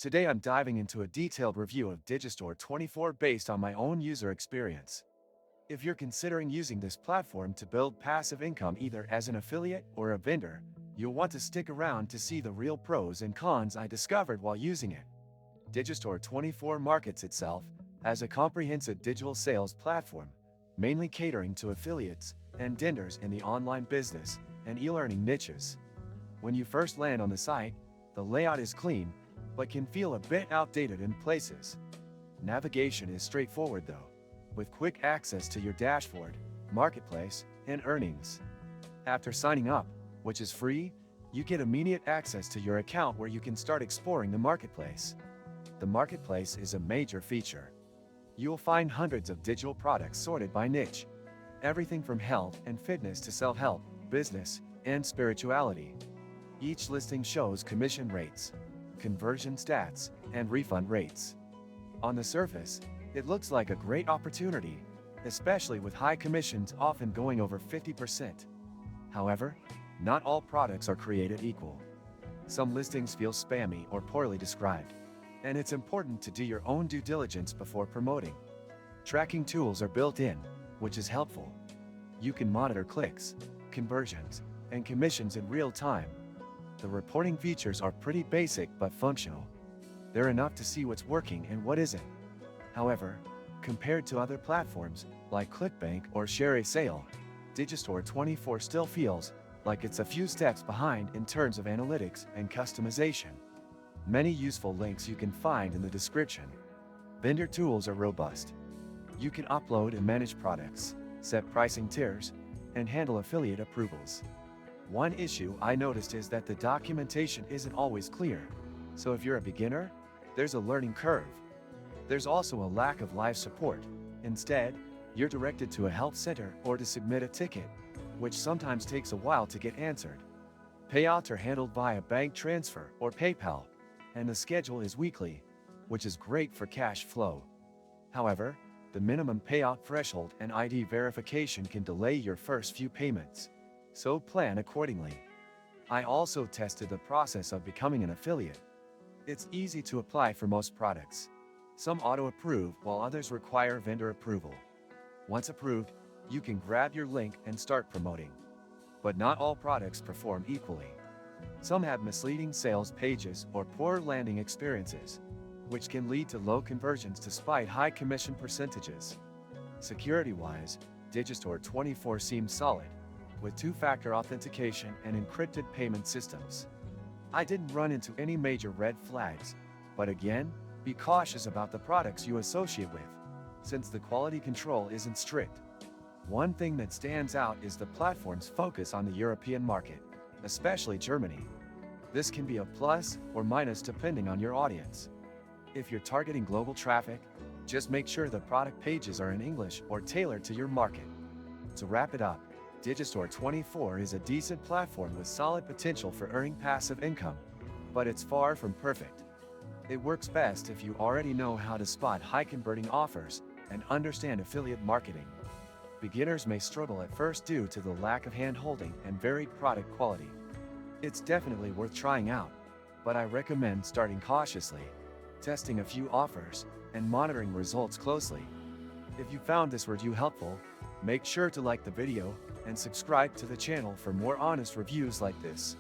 Today I'm diving into a detailed review of Digistore24 based on my own user experience. If you're considering using this platform to build passive income either as an affiliate or a vendor, you'll want to stick around to see the real pros and cons I discovered while using it. Digistore24 markets itself as a comprehensive digital sales platform, mainly catering to affiliates and vendors in the online business and e-learning niches. When you first land on the site, the layout is clean, but can feel a bit outdated in places. Navigation is straightforward though, with quick access to your dashboard, marketplace, and earnings. After signing up, which is free, you get immediate access to your account where you can start exploring the marketplace. The marketplace is a major feature. You'll find hundreds of digital products sorted by niche. Everything from health and fitness to self-help, business, and spirituality. Each listing shows commission rates, conversion stats, and refund rates. On the surface, it looks like a great opportunity, especially with high commissions often going over 50%. However, not all products are created equal. Some listings feel spammy or poorly described, and it's important to do your own due diligence before promoting. Tracking tools are built in, which is helpful. You can monitor clicks, conversions, and commissions in real time. The reporting features are pretty basic but functional. They're enough to see what's working and what isn't. However, compared to other platforms like ClickBank or Share a Sale, Digistore24 still feels like it's a few steps behind in terms of analytics and customization. Many useful links you can find in the description. Vendor tools are robust. You can upload and manage products, set pricing tiers, and handle affiliate approvals. One issue I noticed is that the documentation isn't always clear, so if you're a beginner, there's a learning curve. There's also a lack of live support. Instead, you're directed to a help center or to submit a ticket, which sometimes takes a while to get answered. Payouts are handled via bank transfer or PayPal, and the schedule is weekly, which is great for cash flow. However, the minimum payout threshold and ID verification can delay your first few payments, so plan accordingly. I also tested the process of becoming an affiliate. It's easy to apply for most products. Some auto-approve while others require vendor approval. Once approved, you can grab your link and start promoting. But not all products perform equally. Some have misleading sales pages or poor landing experiences, which can lead to low conversions despite high commission percentages. Security-wise, Digistore24 seems solid, with two-factor authentication and encrypted payment systems. I didn't run into any major red flags, but again, be cautious about the products you associate with, since the quality control isn't strict. One thing that stands out is the platform's focus on the European market, especially Germany. This can be a plus or minus depending on your audience. If you're targeting global traffic, just make sure the product pages are in English or tailored to your market. To wrap it up, Digistore24 is a decent platform with solid potential for earning passive income, but it's far from perfect. It works best if you already know how to spot high-converting offers and understand affiliate marketing. Beginners may struggle at first due to the lack of hand-holding and varied product quality. It's definitely worth trying out, but I recommend starting cautiously, testing a few offers, and monitoring results closely. If you found this review helpful, make sure to like the video and subscribe to the channel for more honest reviews like this.